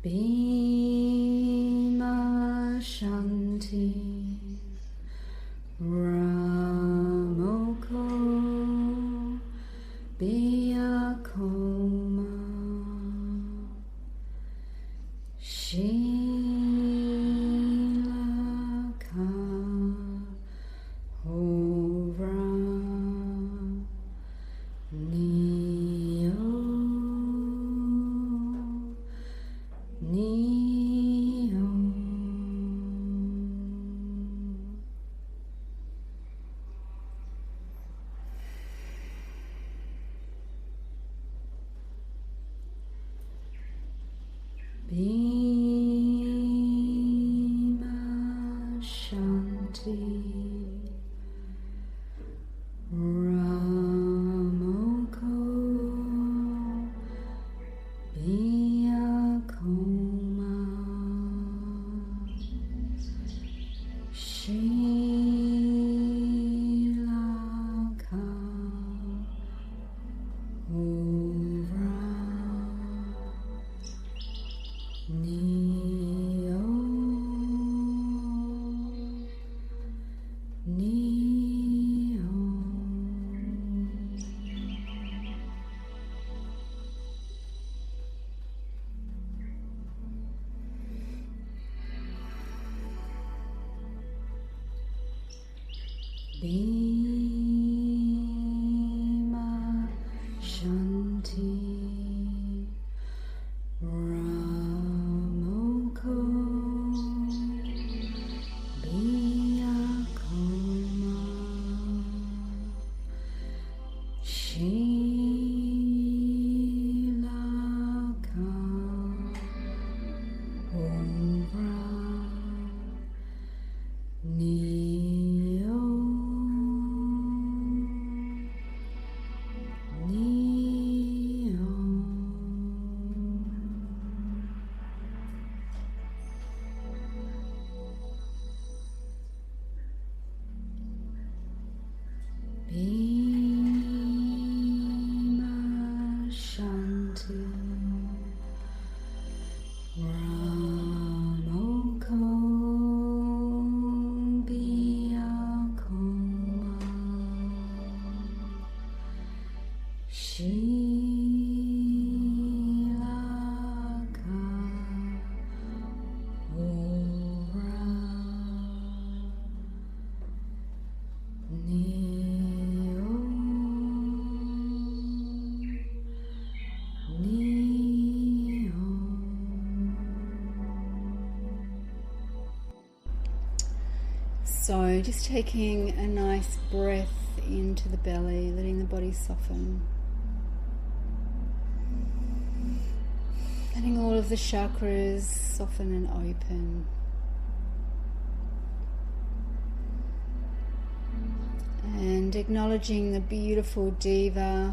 Bhima Shanti Ramoko Biyakoma Shilaka Hora Neo Neo Bhima Shanti Ramoko Biyakoma Shilaka Hora Neo Neo Bhima Shanti Ramoko Biyakoma Shilaka Hora Neo Neo. Bhima Shanti Ramoko Biyakoma Shilaka Hora Neo Neo. So just taking a nice breath into the belly, letting the body soften. Letting all of the chakras soften and open. And acknowledging the beautiful diva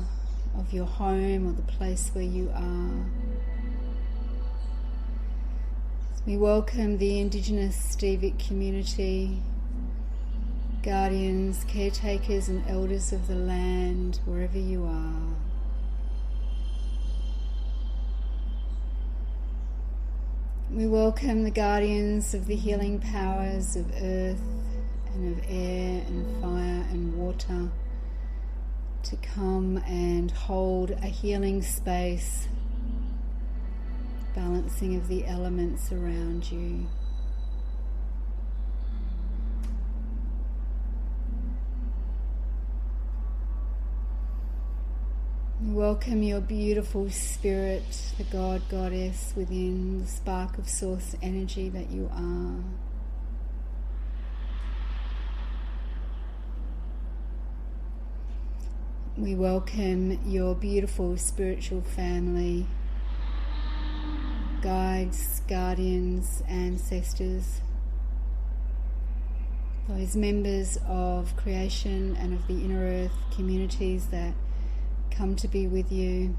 of your home or the place where you are. We welcome the Indigenous Devic community, guardians, caretakers and elders of the land, wherever you are. We welcome the guardians of the healing powers of earth and of air and fire and water to come and hold a healing space, balancing of the elements around you. We welcome your beautiful spirit, the God, Goddess within, the spark of source energy that you are. We welcome your beautiful spiritual family, guides, guardians, ancestors, those members of creation and of the inner earth communities that come to be with you.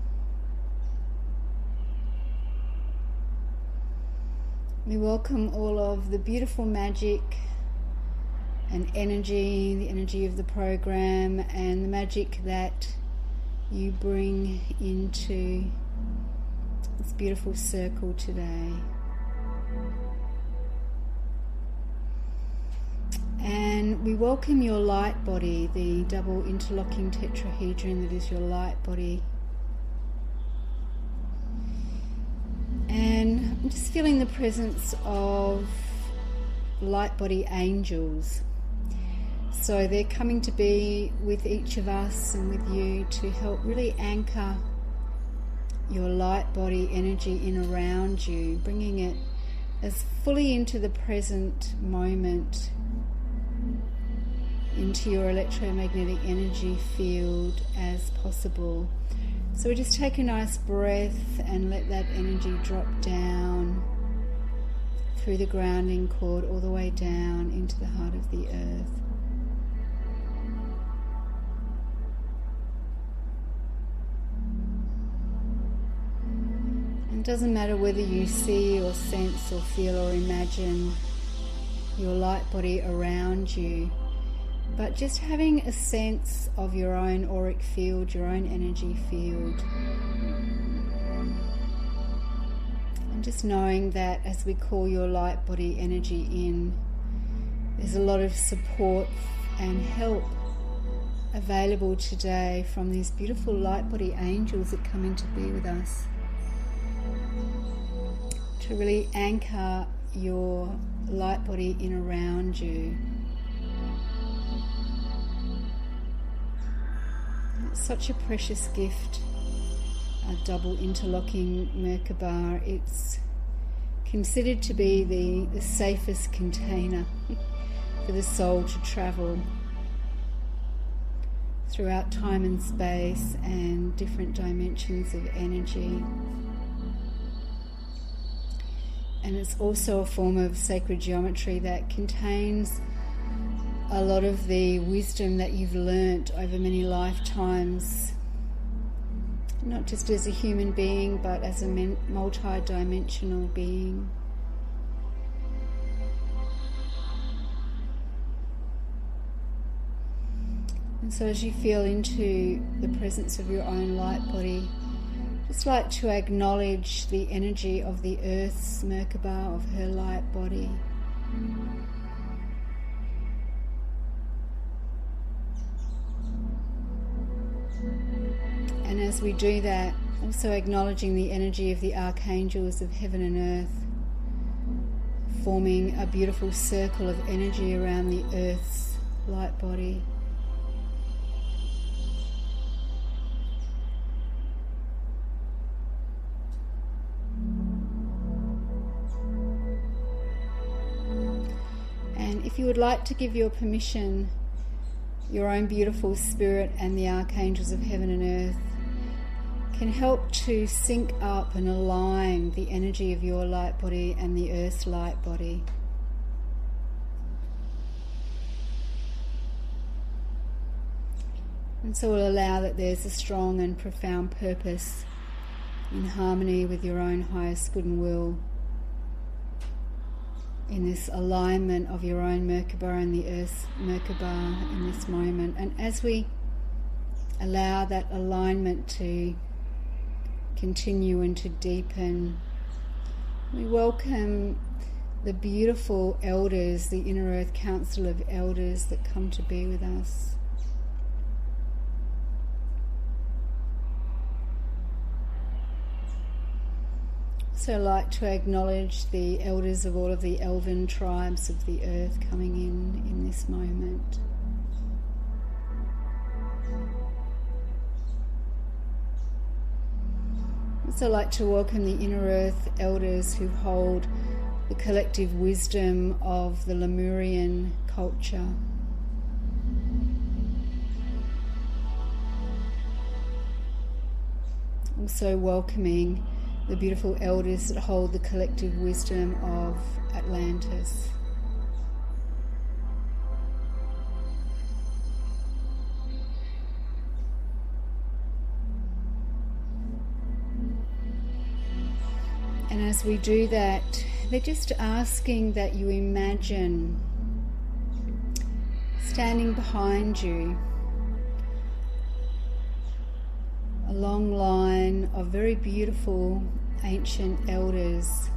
We welcome all of the beautiful magic and energy, the energy of the program and the magic that you bring into this beautiful circle today. And we welcome your light body, the double interlocking tetrahedron that is your light body. And I'm just feeling the presence of light body angels. So they're coming to be with each of us and with you to help really anchor your light body energy in around you, bringing it as fully into the present moment, into your electromagnetic energy field as possible. So we just take a nice breath and let that energy drop down through the grounding cord all the way down into the heart of the earth. And it doesn't matter whether you see or sense or feel or imagine your light body around you, but just having a sense of your own auric field, your own energy field. And just knowing that as we call your light body energy in, there's a lot of support and help available today from these beautiful light body angels that come in to be with us, to really anchor your light body in around you. It's such a precious gift, a double interlocking Merkaba. It's considered to be the safest container for the soul to travel throughout time and space and different dimensions of energy. And it's also a form of sacred geometry that contains a lot of the wisdom that you've learnt over many lifetimes, not just as a human being, but as a multi-dimensional being. And so as you feel into the presence of your own light body, just like to acknowledge the energy of the Earth's Merkaba, of her light body. And as we do that, also acknowledging the energy of the archangels of heaven and earth, forming a beautiful circle of energy around the Earth's light body. And if you would like to give your permission, your own beautiful spirit and the archangels of heaven and earth can help to sync up and align the energy of your light body and the Earth's light body. And so we'll allow that there's a strong and profound purpose in harmony with your own highest good and will, in this alignment of your own Merkaba and the Earth's Merkaba in this moment. And as we allow that alignment to continue and to deepen, we welcome the beautiful elders, the Inner Earth Council of Elders that come to be with us. So I'd like to acknowledge the elders of all of the elven tribes of the earth coming in this moment. I'd also like to welcome the Inner Earth elders who hold the collective wisdom of the Lemurian culture. Also welcoming the beautiful elders that hold the collective wisdom of Atlantis. And as we do that, they're just asking that you imagine standing behind you a long line of very beautiful ancient elders,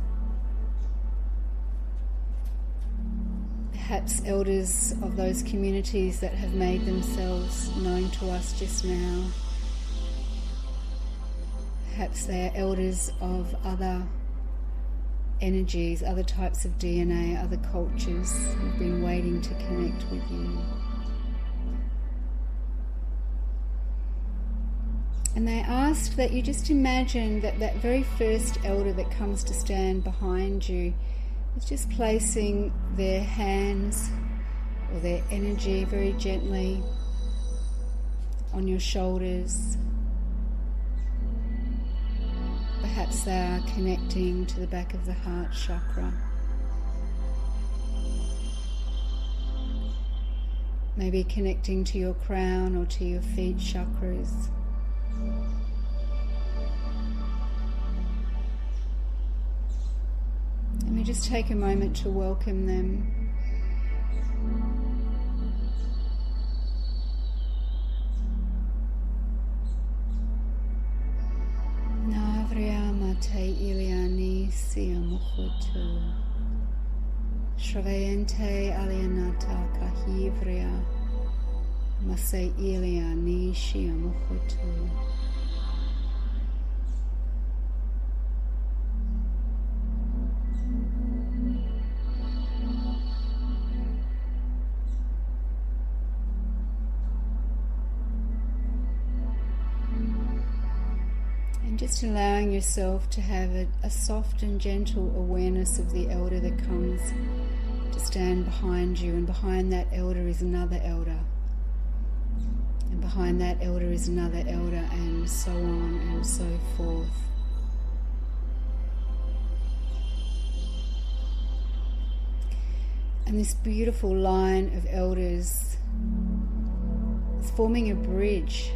perhaps elders of those communities that have made themselves known to us just now. Perhaps they are elders of other energies, other types of DNA, other cultures who've been waiting to connect with you. And they ask that you just imagine that that very first elder that comes to stand behind you is just placing their hands or their energy very gently on your shoulders. Perhaps they are connecting to the back of the heart chakra. Maybe connecting to your crown or to your feet chakras. And we just take a moment to welcome them. Te iliani sia muhutu Shravayente alienata kahivria Mase iliani shia muhutu. Just allowing yourself to have a soft and gentle awareness of the elder that comes to stand behind you, and behind that elder is another elder, and behind that elder is another elder, and so on and so forth. And this beautiful line of elders is forming a bridge,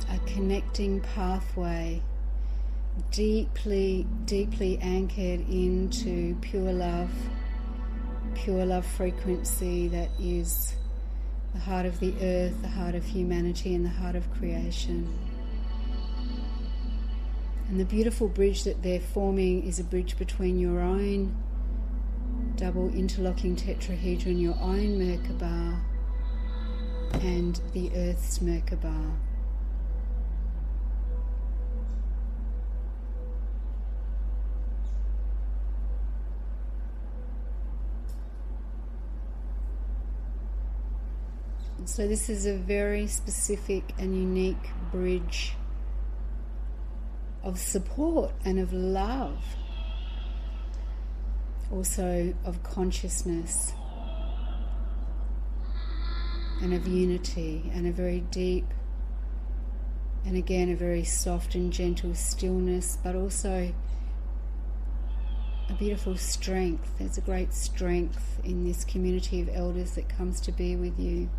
a connecting pathway, deeply, deeply anchored into pure love frequency that is the heart of the earth, the heart of humanity, and the heart of creation. And the beautiful bridge that they're forming is a bridge between your own double interlocking tetrahedron, your own Merkaba, and the Earth's Merkaba. So this is a very specific and unique bridge of support and of love, also of consciousness and of unity, and a very deep and again a very soft and gentle stillness, but also a beautiful strength. There's a great strength in this community of elders that comes to be with you.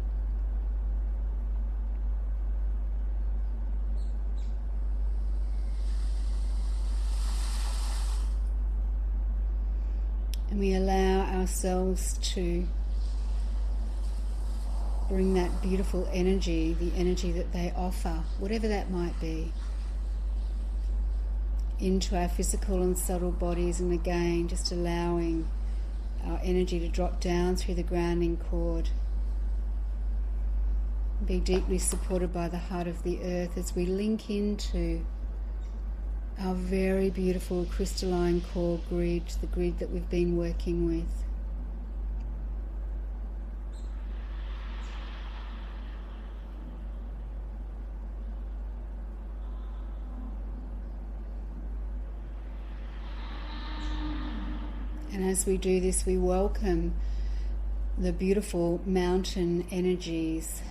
And we allow ourselves to bring that beautiful energy, the energy that they offer, whatever that might be, into our physical and subtle bodies, and again just allowing our energy to drop down through the grounding cord, be deeply supported by the heart of the earth as we link into our very beautiful crystalline core grid, the grid that we've been working with. And as we do this, we welcome the beautiful mountain energies,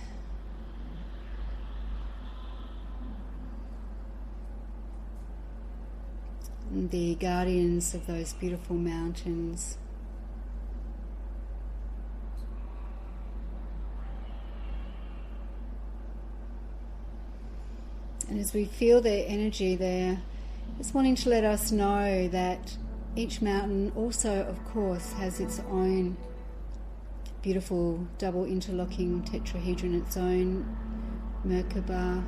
the guardians of those beautiful mountains. And as we feel their energy there, just wanting to let us know that each mountain also, of course, has its own beautiful double interlocking tetrahedron, its own Merkaba.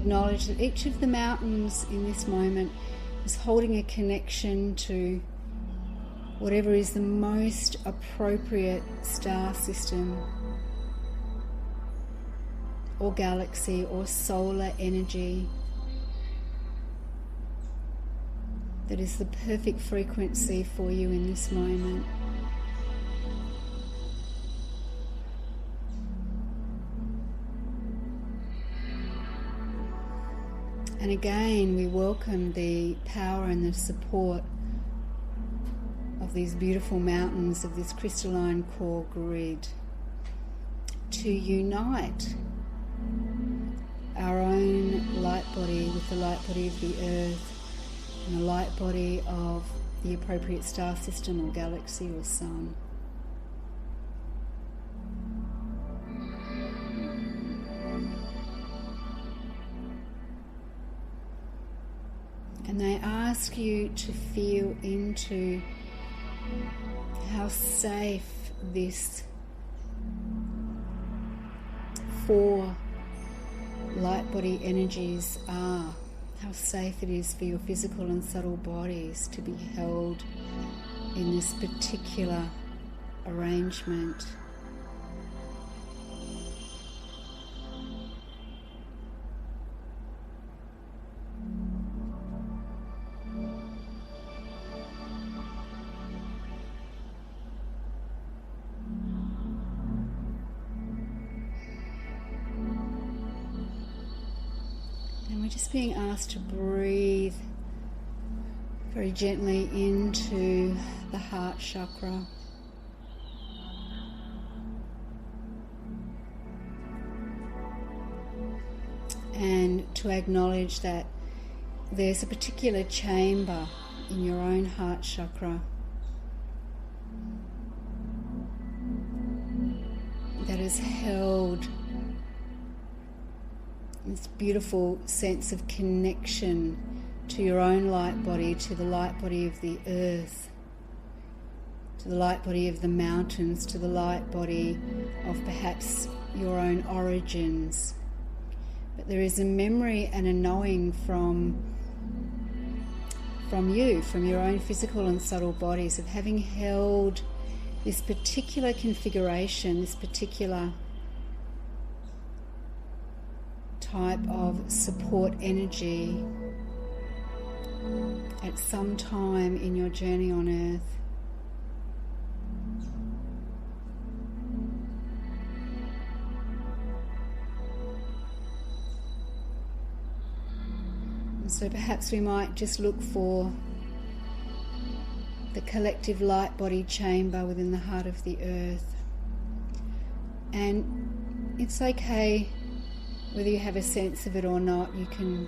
acknowledge that each of the mountains in this moment is holding a connection to whatever is the most appropriate star system or galaxy or solar energy that is the perfect frequency for you in this moment. And again, we welcome the power and the support of these beautiful mountains of this crystalline core grid to unite our own light body with the light body of the Earth and the light body of the appropriate star system or galaxy or sun. And they ask you to feel into how safe this 4 light body energies are, how safe it is for your physical and subtle bodies to be held in this particular arrangement. We're just being asked to breathe very gently into the heart chakra. And to acknowledge that there's a particular chamber in your own heart chakra that is held this beautiful sense of connection to your own light body, to the light body of the earth, to the light body of the mountains, to the light body of perhaps your own origins. But there is a memory and a knowing from you, from your own physical and subtle bodies, of having held this particular configuration, this particular type of support energy at some time in your journey on Earth. And so perhaps we might just look for the collective light body chamber within the heart of the Earth. And it's okay whether you have a sense of it or not. You can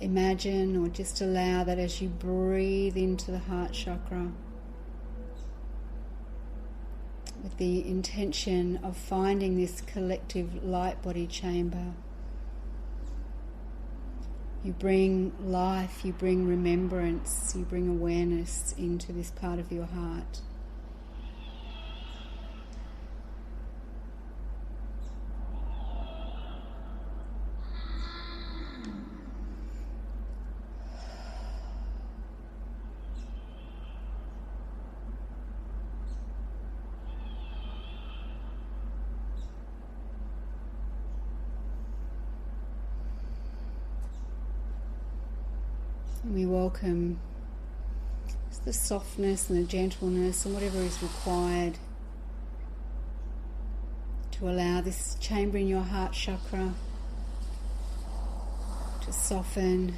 imagine or just allow that as you breathe into the heart chakra with the intention of finding this collective light body chamber. You bring life, you bring remembrance, you bring awareness into this part of your heart. And we welcome the softness and the gentleness and whatever is required to allow this chamber in your heart chakra to soften,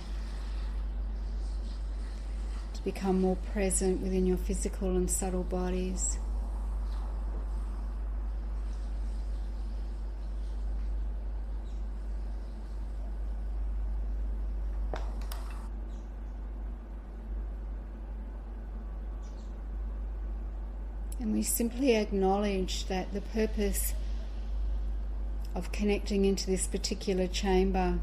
to become more present within your physical and subtle bodies. And we simply acknowledge that the purpose of connecting into this particular chamber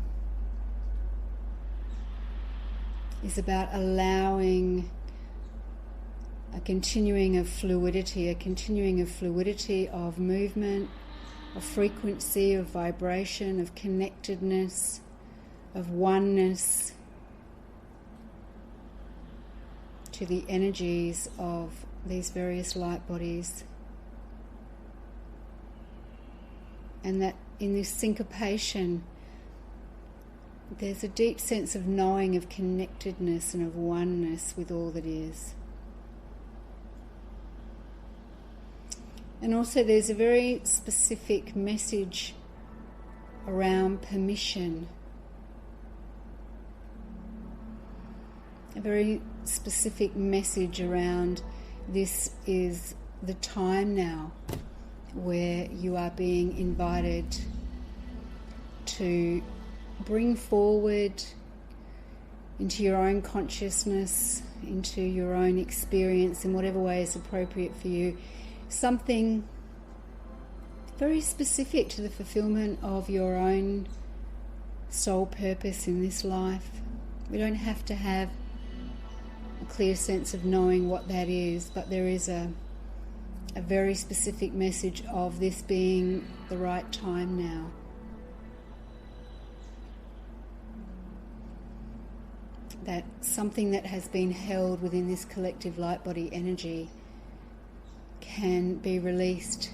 is about allowing a continuing of fluidity of movement, of frequency, of vibration, of connectedness of oneness to the energies of these various light bodies. And that in this syncopation, there's a deep sense of knowing, of connectedness and of oneness with all that is. And also there's a very specific message around permission. A very specific message around this is the time now where you are being invited to bring forward into your own consciousness, into your own experience in whatever way is appropriate for you, something very specific to the fulfillment of your own soul purpose in this life. We don't have to have a clear sense of knowing what that is, but there is a very specific message of this being the right time now. That something that has been held within this collective light body energy can be released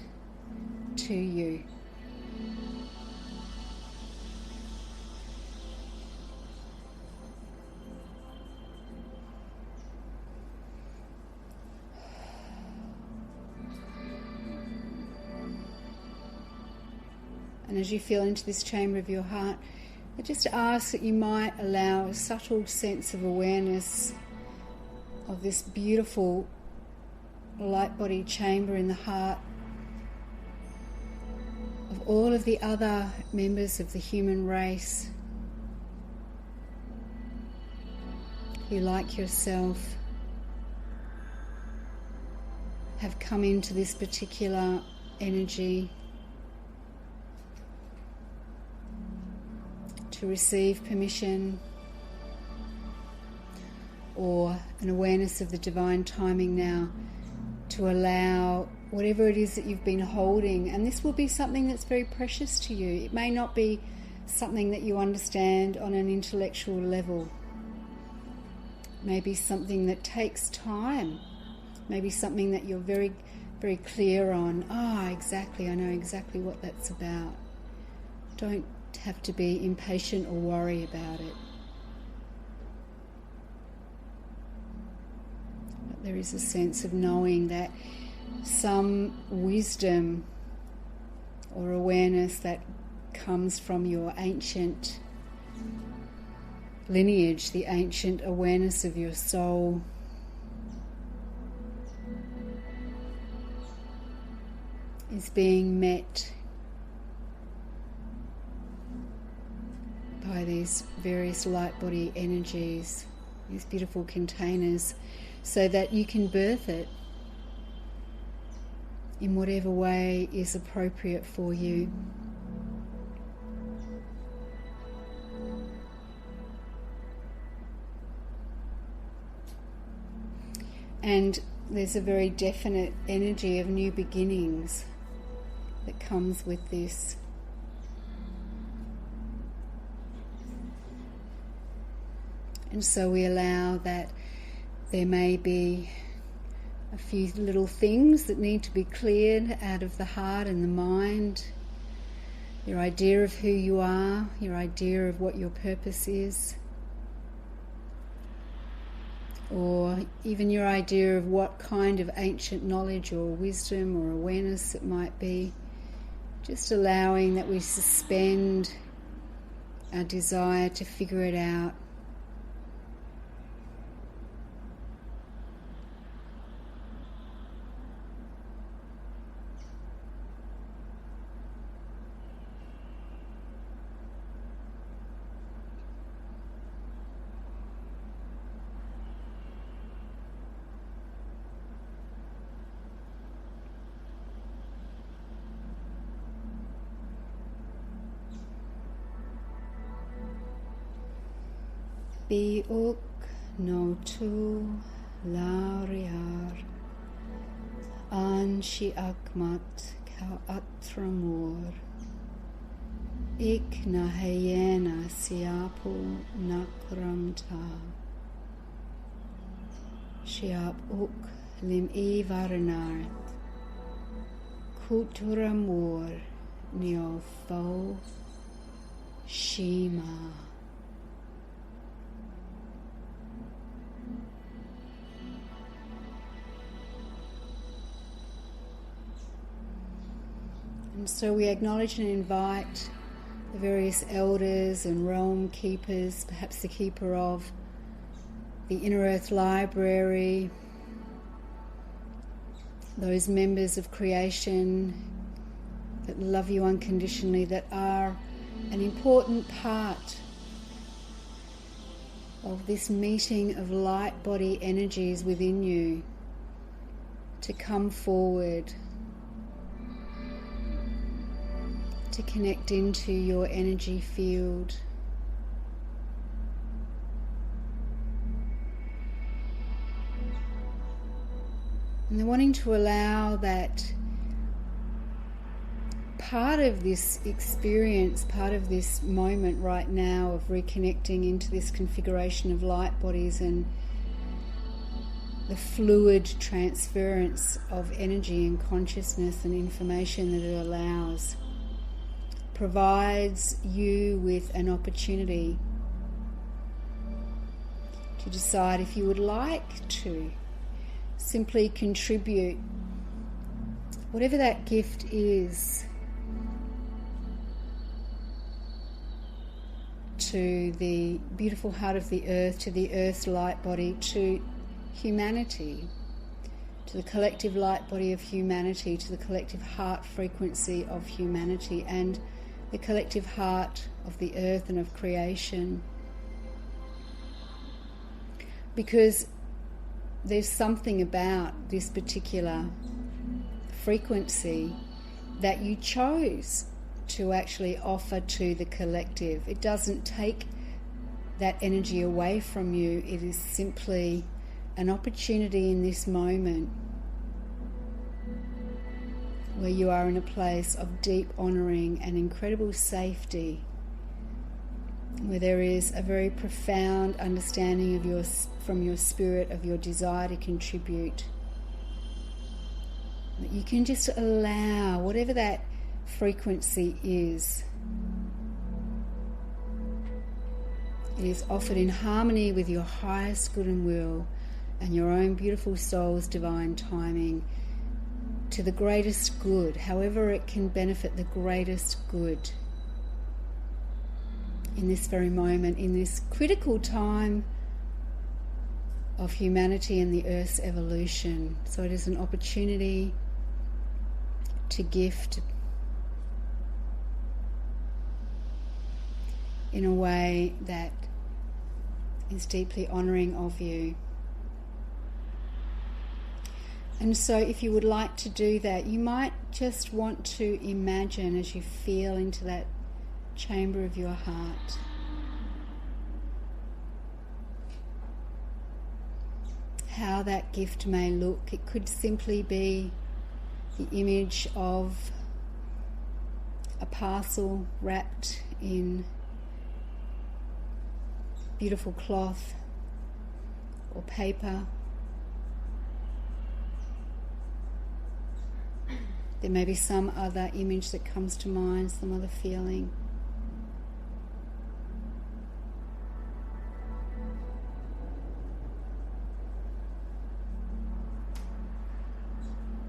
to you. And as you feel into this chamber of your heart, I just ask that you might allow a subtle sense of awareness of this beautiful light body chamber in the heart of all of the other members of the human race who, like yourself, have come into this particular energy to receive permission or an awareness of the divine timing now to allow whatever it is that you've been holding. And this will be something that's very precious to you. It may not be something that you understand on an intellectual level. Maybe something that takes time. Maybe something that you're very, very clear on. Exactly, I know exactly what that's about. Don't have to be impatient or worry about it. But there is a sense of knowing that some wisdom or awareness that comes from your ancient lineage, the ancient awareness of your soul, is being met by these various light body energies, these beautiful containers, so that you can birth it in whatever way is appropriate for you. And there's a very definite energy of new beginnings that comes with this. And so we allow that there may be a few little things that need to be cleared out of the heart and the mind. Your idea of who you are, your idea of what your purpose is, or even your idea of what kind of ancient knowledge or wisdom or awareness it might be. Just allowing that we suspend our desire to figure it out. Biuk no tu lariar Anshi akmat ka atramur Ik nahayena siapu nakramta. Siap uk lim I varanaret. Kuturamur neofo shima. And so we acknowledge and invite the various elders and realm keepers, perhaps the keeper of the Inner Earth Library, those members of creation that love you unconditionally, that are an important part of this meeting of light body energies within you, to come forward, to connect into your energy field. And they're wanting to allow that part of this experience, part of this moment right now of reconnecting into this configuration of light bodies and the fluid transference of energy and consciousness and information that it allows, provides you with an opportunity to decide if you would like to simply contribute whatever that gift is to the beautiful heart of the earth, to the Earth's light body, to humanity, to the collective light body of humanity, to the collective heart frequency of humanity, and the collective heart of the earth and of creation. Because there's something about this particular frequency that you chose to actually offer to the collective. It doesn't take that energy away from you. It is simply an opportunity in this moment where you are in a place of deep honouring and incredible safety, where there is a very profound understanding of from your spirit of your desire to contribute. That you can just allow whatever that frequency is. It is offered in harmony with your highest good and will and your own beautiful soul's divine timing, to the greatest good, however it can benefit the greatest good in this very moment, in this critical time of humanity and the Earth's evolution. So it is an opportunity to gift in a way that is deeply honouring of you. And so if you would like to do that, you might just want to imagine as you feel into that chamber of your heart, how that gift may look. It could simply be the image of a parcel wrapped in beautiful cloth or paper. There may be some other image that comes to mind, some other feeling.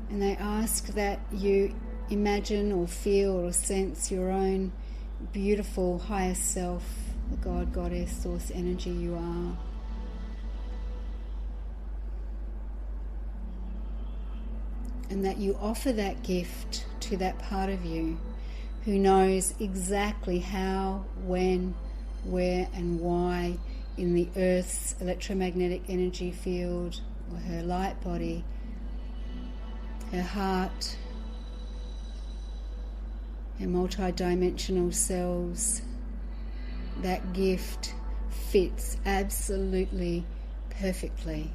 And they ask that you imagine or feel or sense your own beautiful higher self, the God, Goddess, Source energy you are. And that you offer that gift to that part of you who knows exactly how, when, where and why in the Earth's electromagnetic energy field, or her light body, her heart, her multi-dimensional selves, that gift fits absolutely perfectly.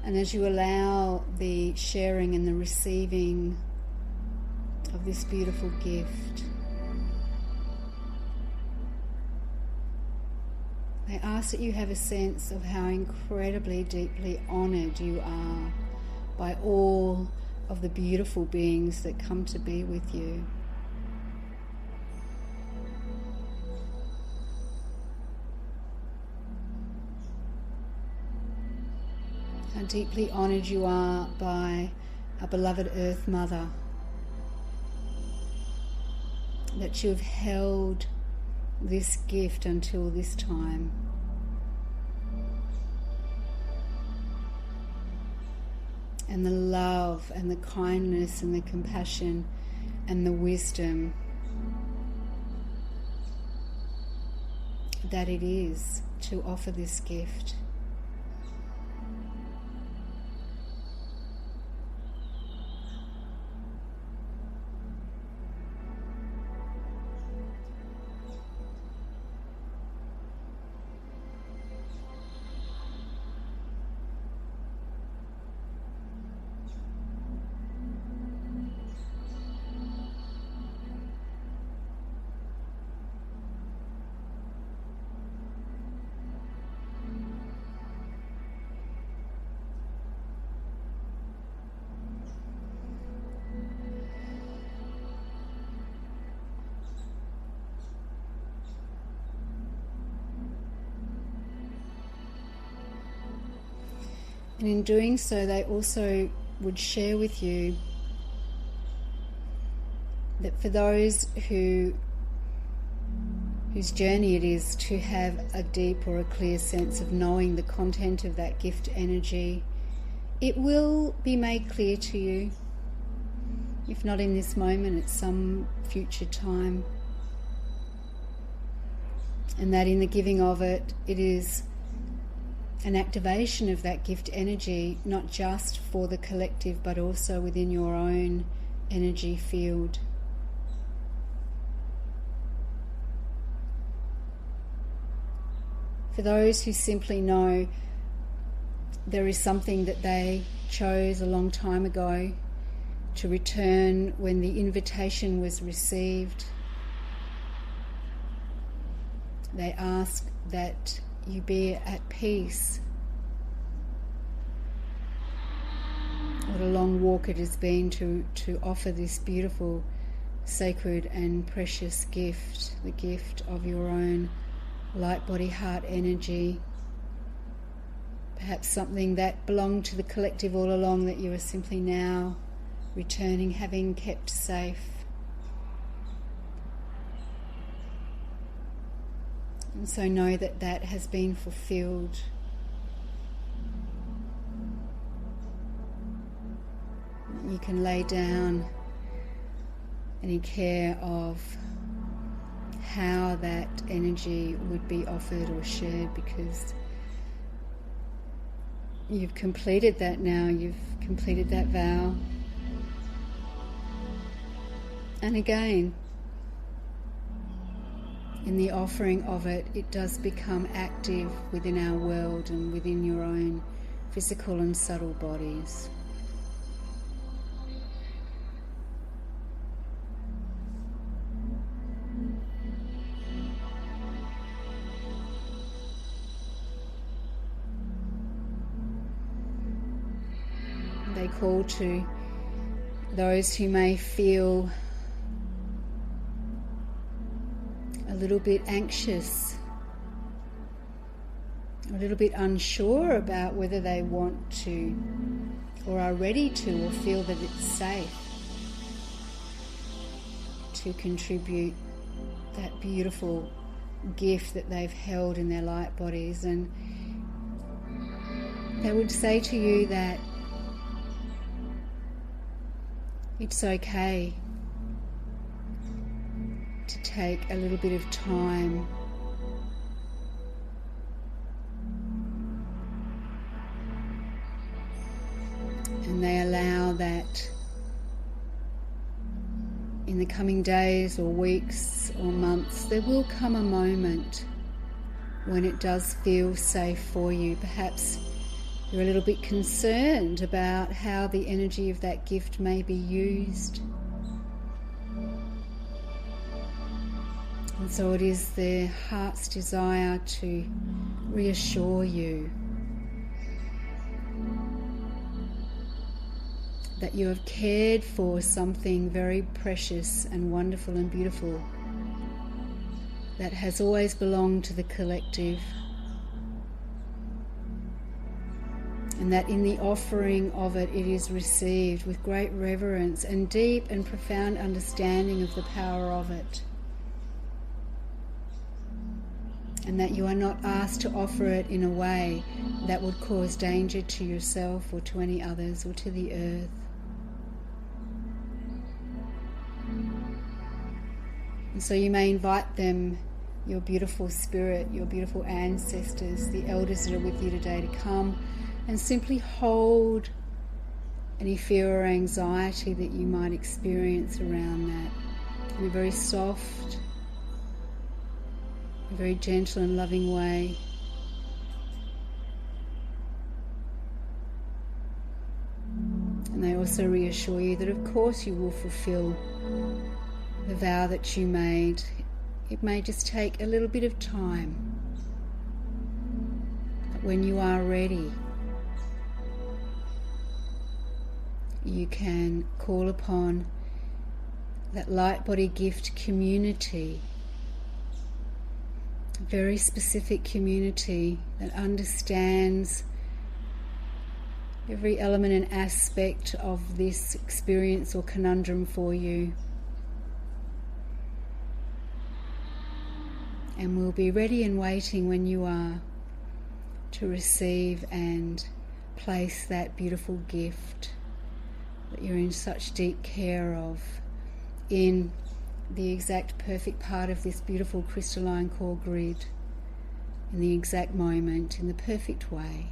And as you allow the sharing and the receiving of this beautiful gift, I ask that you have a sense of how incredibly deeply honoured you are by all of the beautiful beings that come to be with you. How deeply honoured you are by our beloved Earth Mother, that you have held this gift until this time. And the love and the kindness and the compassion and the wisdom that it is to offer this gift. And in doing so, they also would share with you that for those whose journey it is to have a deep or a clear sense of knowing the content of that gift energy, it will be made clear to you, if not in this moment, at some future time. And that in the giving of it, it is an activation of that gift energy, not just for the collective, but also within your own energy field. For those who simply know there is something that they chose a long time ago to return when the invitation was received, they ask that you be at peace. What a long walk it has been to offer this beautiful, sacred and precious gift, the gift of your own light body heart energy. Perhaps something that belonged to the collective all along that you are simply now returning, having kept safe. And so know that that has been fulfilled. You can lay down any care of how that energy would be offered or shared, because you've completed that now, you've completed that vow. And again, in the offering of it, it does become active within our world and within your own physical and subtle bodies. They call to those who may feel a little bit anxious, a little bit unsure about whether they want to or are ready to or feel that it's safe to contribute that beautiful gift that they've held in their light bodies. And they would say to you that it's okay to take a little bit of time and they allow that in the coming days or weeks or months there will come a moment when it does feel safe for you. Perhaps You're a little bit concerned about how the energy of that gift may be used. And so it is their heart's desire to reassure you that you have cared for something very precious and wonderful and beautiful that has always belonged to the collective, and that in the offering of it, it is received with great reverence and deep and profound understanding of the power of it, and that you are not asked to offer it in a way that would cause danger to yourself or to any others or to the earth. And so you may invite them, your beautiful spirit, your beautiful ancestors, the elders that are with you today, to come and simply hold any fear or anxiety that you might experience around that in a very soft, a very gentle and loving way. And they also reassure you that of course you will fulfill the vow that you made. It may just take a little bit of time, but when you are ready, you can call upon that light body gift community, a very specific community that understands every element and aspect of this experience or conundrum for you, and will be ready and waiting when you are to receive and place that beautiful gift that you're in such deep care of in the exact perfect part of this beautiful crystalline core grid, in the exact moment, in the perfect way.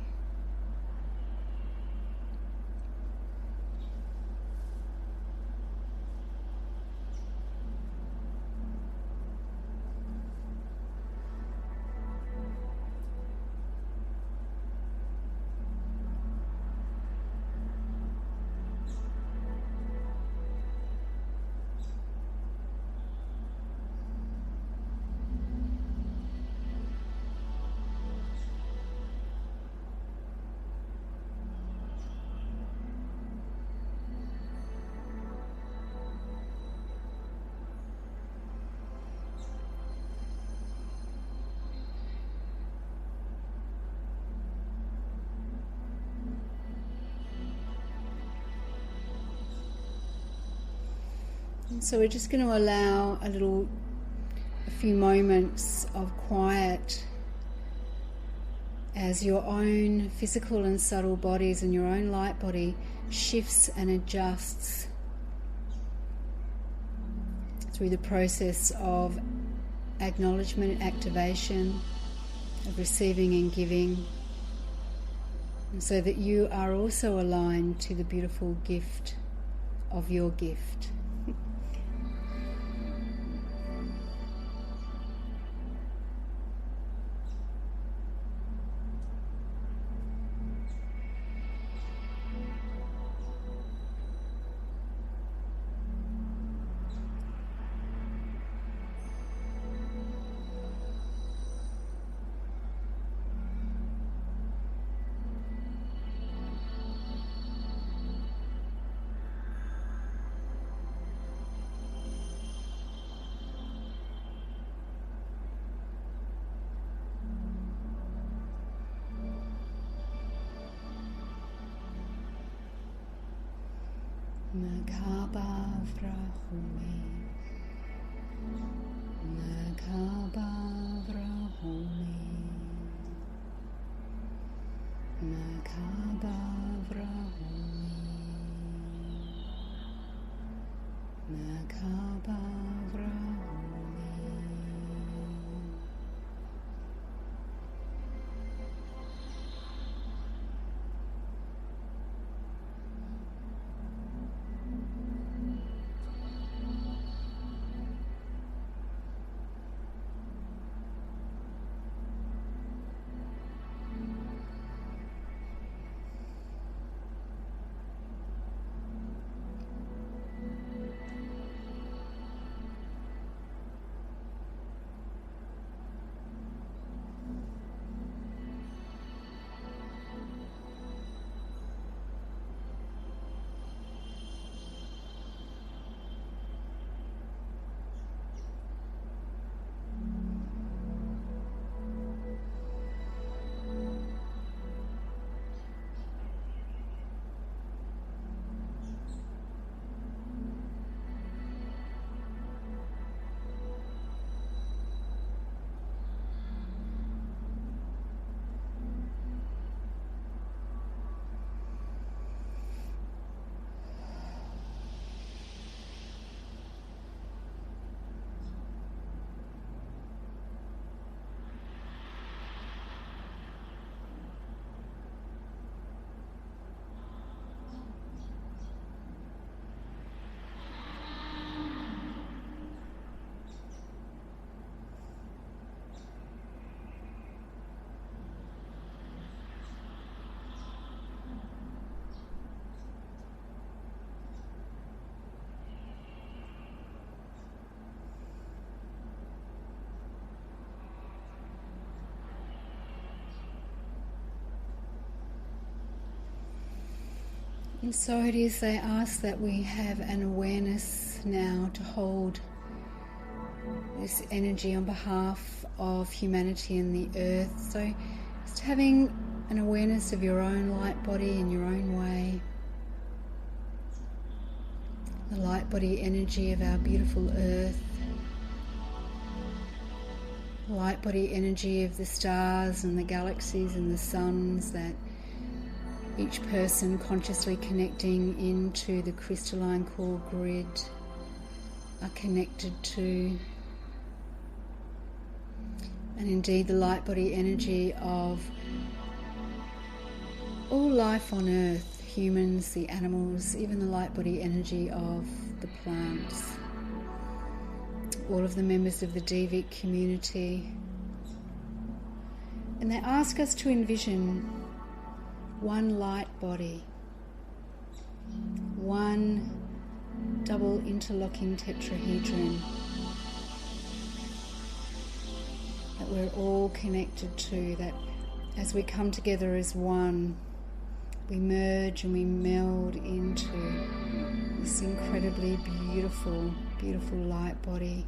And so we're just going to allow a few moments of quiet as your own physical and subtle bodies and your own light body shifts and adjusts through the process of acknowledgement and activation, of receiving and giving, and so that you are also aligned to the beautiful gift of your gift. Merkaba vrahumi, Merkaba vrahumi, Merkaba vrahumi, Merkaba vrahumi. And so it is they ask that we have an awareness now to hold this energy on behalf of humanity and the earth. So just having an awareness of your own light body in your own way. The light body energy of our beautiful earth. The light body energy of the stars and the galaxies and the suns that each person consciously connecting into the crystalline core grid are connected to. And indeed the light body energy of all life on earth, humans, the animals, even the light body energy of the plants. All of the members of the Devic community. And they ask us to envision one light body, one double interlocking tetrahedron that we're all connected to, that as we come together as one, we merge and we meld into this incredibly beautiful, beautiful light body.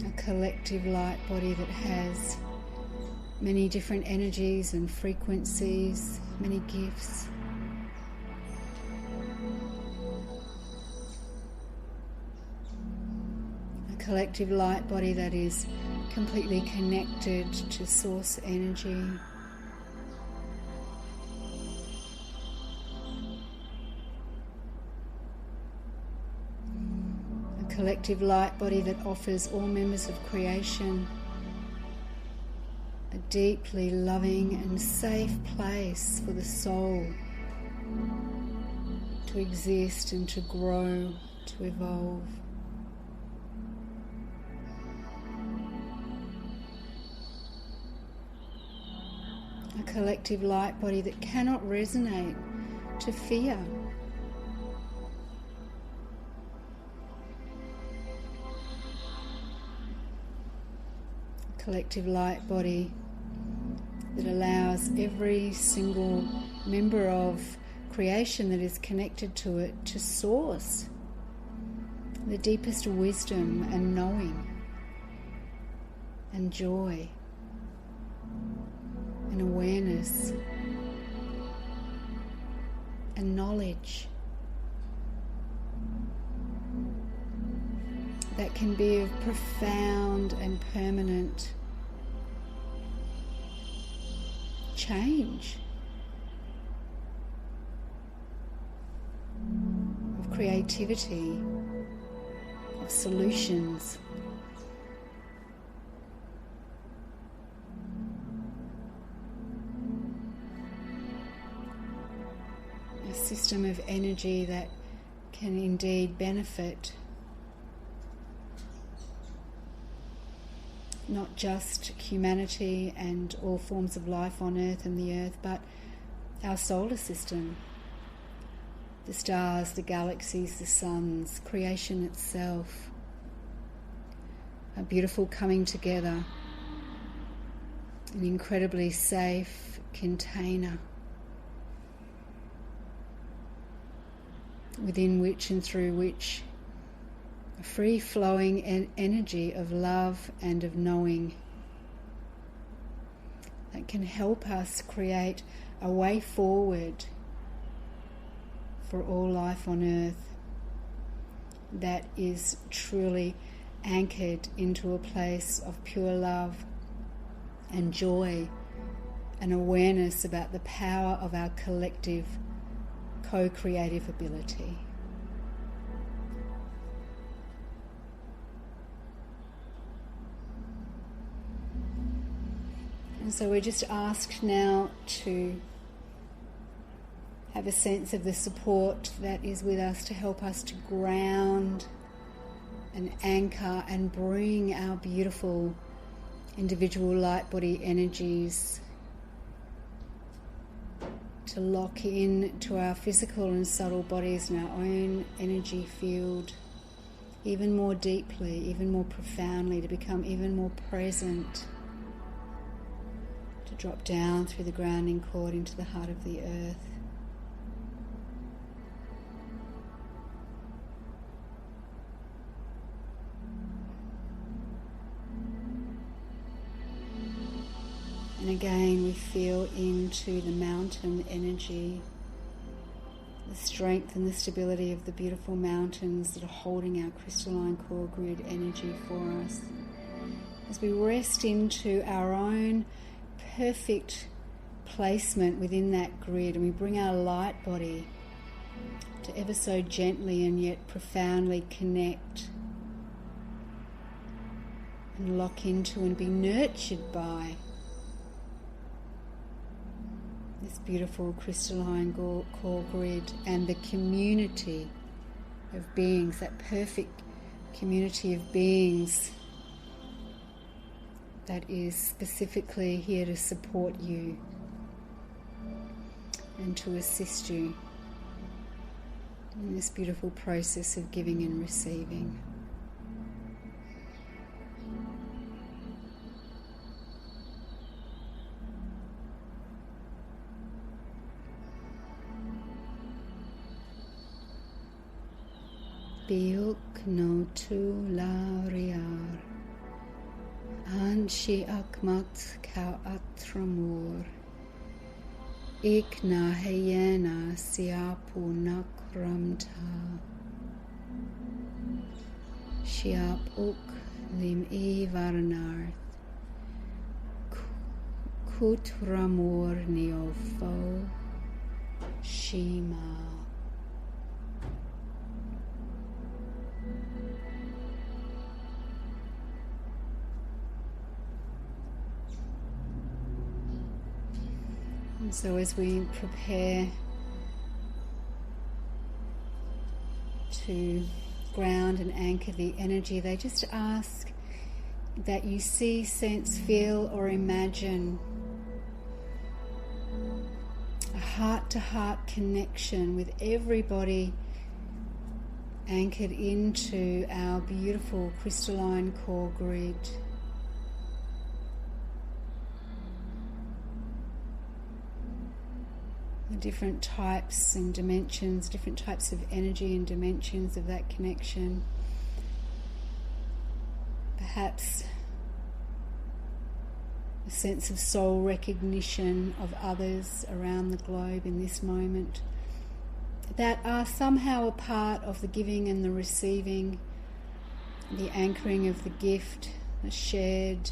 A collective light body that has many different energies and frequencies, many gifts. A collective light body that is completely connected to source energy. A collective light body that offers all members of creation a deeply loving and safe place for the soul to exist and to grow, to evolve. A collective light body that cannot resonate to fear. A collective light body that allows every single member of creation that is connected to it to source the deepest wisdom and knowing and joy and awareness and knowledge that can be of profound and permanent change, of creativity, of solutions. A system of energy that can indeed benefit not just humanity and all forms of life on earth and the earth, but our solar system, the stars, the galaxies, the suns, creation itself. A beautiful coming together, an incredibly safe container within which and through which a free-flowing energy of love and of knowing that can help us create a way forward for all life on earth that is truly anchored into a place of pure love and joy and awareness about the power of our collective co-creative ability. And so we're just asked now to have a sense of the support that is with us to help us to ground and anchor and bring our beautiful individual light body energies to lock in to our physical and subtle bodies and our own energy field even more deeply, even more profoundly, to become even more present, to drop down through the grounding cord into the heart of the earth. And again, we feel into the mountain energy, the strength and the stability of the beautiful mountains that are holding our crystalline core grid energy for us. As we rest into our own perfect placement within that grid, and we bring our light body to ever so gently and yet profoundly connect and lock into and be nurtured by this beautiful crystalline core grid and the community of beings, that perfect community of beings that is specifically here to support you and to assist you in this beautiful process of giving and receiving. Biuk no tu lauriar, Anshi akmat kau atramur, Ik na hyena siapu nakramta, Siap uk lim I varnarth, Kutramur niofo Shima. And so as we prepare to ground and anchor the energy, they just ask that you see, sense, feel, or imagine a heart-to-heart connection with everybody anchored into our beautiful crystalline core grid. The different types and dimensions, different types of energy and dimensions of that connection. Perhaps a sense of soul recognition of others around the globe in this moment that are somehow a part of the giving and the receiving, the anchoring of the gift, a shared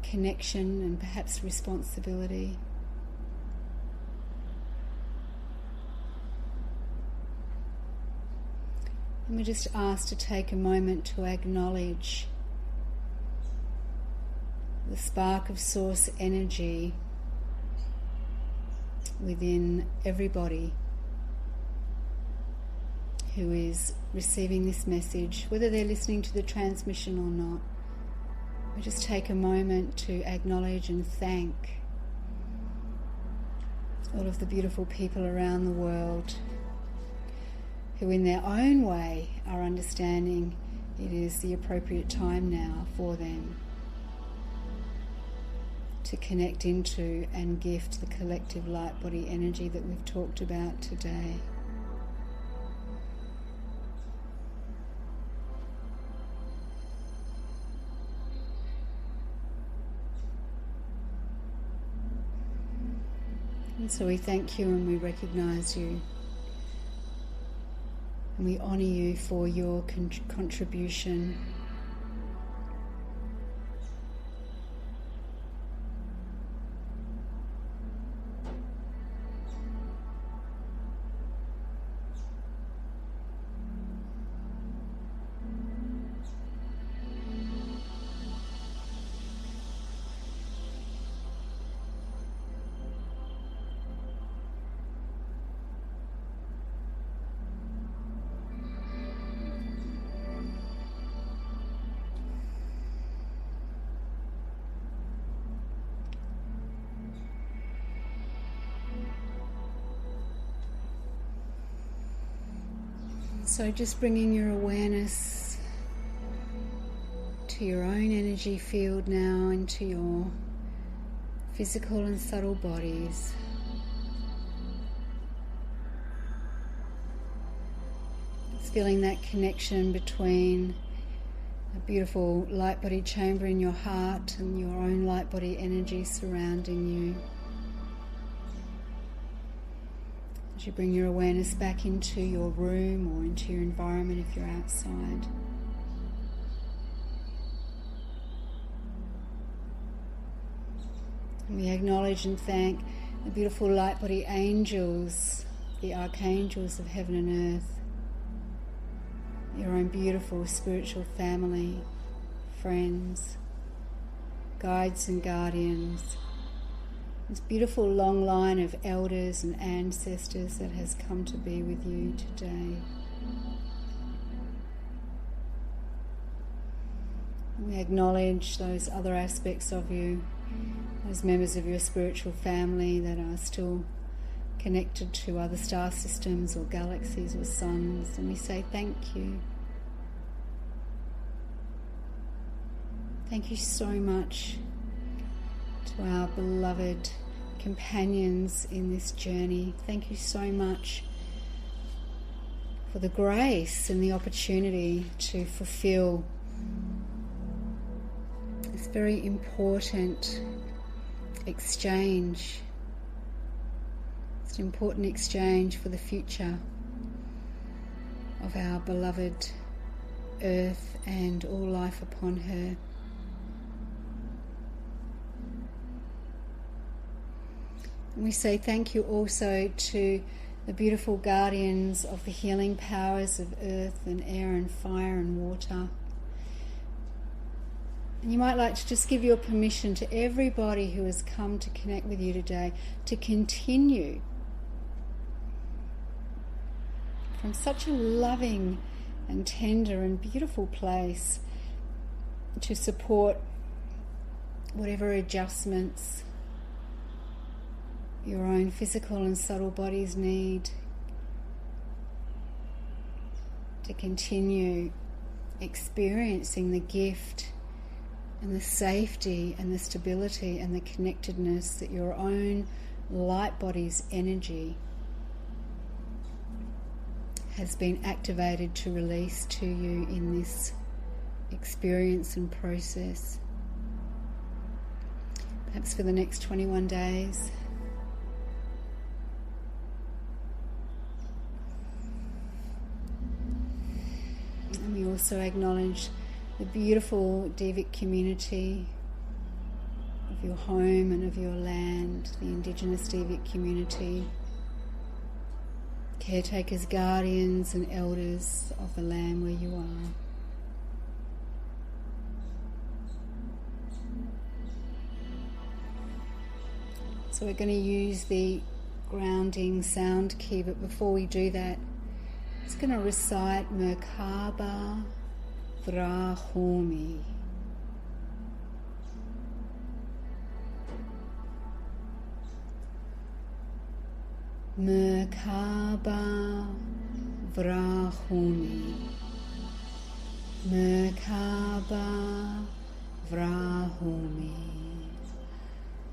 connection and perhaps responsibility. And we're just asked to take a moment to acknowledge the spark of source energy within everybody who is receiving this message, whether they're listening to the transmission or not. We just take a moment to acknowledge and thank all of the beautiful people around the world who in their own way are understanding it is the appropriate time now for them to connect into and gift the collective light body energy that we've talked about today. And so we thank you and we recognise you. And we honour you for your contribution. So just bringing your awareness to your own energy field now, into your physical and subtle bodies. It's feeling that connection between a beautiful light body chamber in your heart and your own light body energy surrounding you. As you bring your awareness back into your room or into your environment if you're outside. And we acknowledge and thank the beautiful light body angels, the archangels of heaven and earth, your own beautiful spiritual family, friends, guides and guardians. This beautiful long line of elders and ancestors that has come to be with you today. We acknowledge those other aspects of you, those members of your spiritual family that are still connected to other star systems or galaxies or suns, and we say thank you. Thank you so much to our beloved companions in this journey. Thank you so much for the grace and the opportunity to fulfill this very important exchange. It's an important exchange for the future of our beloved Earth and all life upon her. And we say thank you also to the beautiful guardians of the healing powers of earth and air and fire and water. And you might like to just give your permission to everybody who has come to connect with you today to continue from such a loving and tender and beautiful place to support whatever adjustments your own physical and subtle bodies need to continue experiencing the gift and the safety and the stability and the connectedness that your own light body's energy has been activated to release to you in this experience and process. Perhaps for the next 21 days. And we also acknowledge the beautiful Devic community of your home and of your land, the Indigenous Devic community, caretakers, guardians and elders of the land where you are. So we're going to use the grounding sound key, but before we do that, I'm just going to recite Merkaba Vrahumi. Merkaba Vrahumi. Merkaba Vrahumi.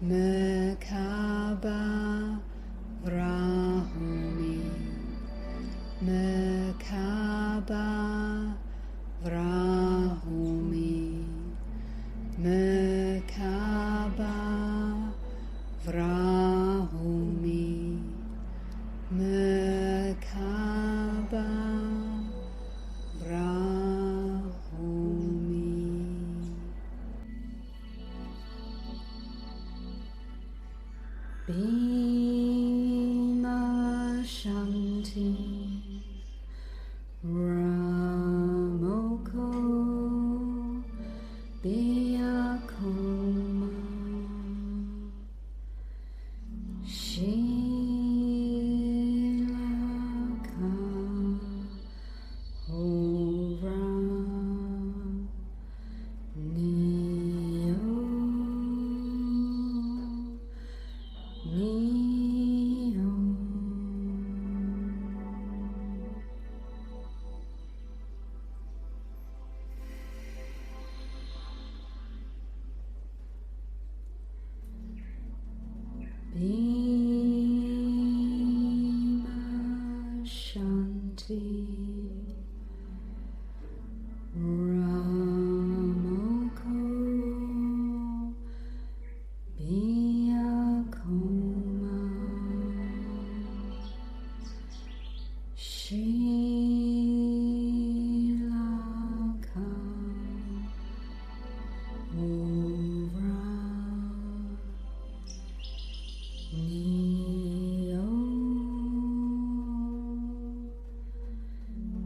Merkaba Vrahumi. Merkaba Vrahumi. Merkaba Vrahumi. Merkaba Vrahumi. Bhima Shanti Ra quaility, Ramoko, Biyakoma, Shilaka, Uvra, Neo,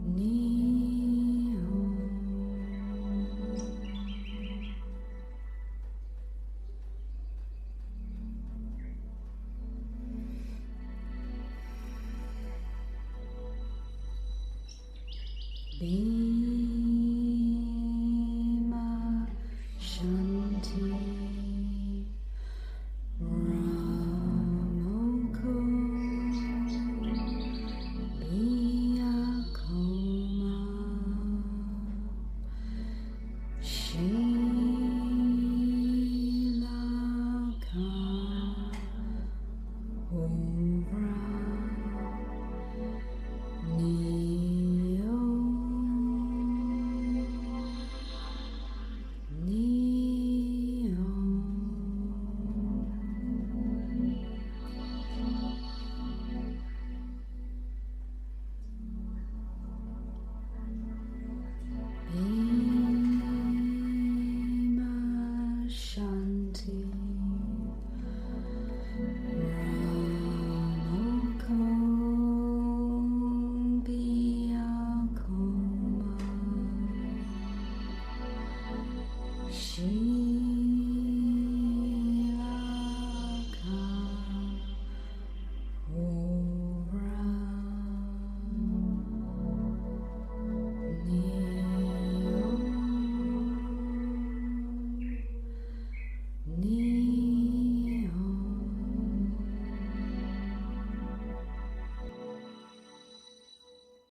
Neo. Be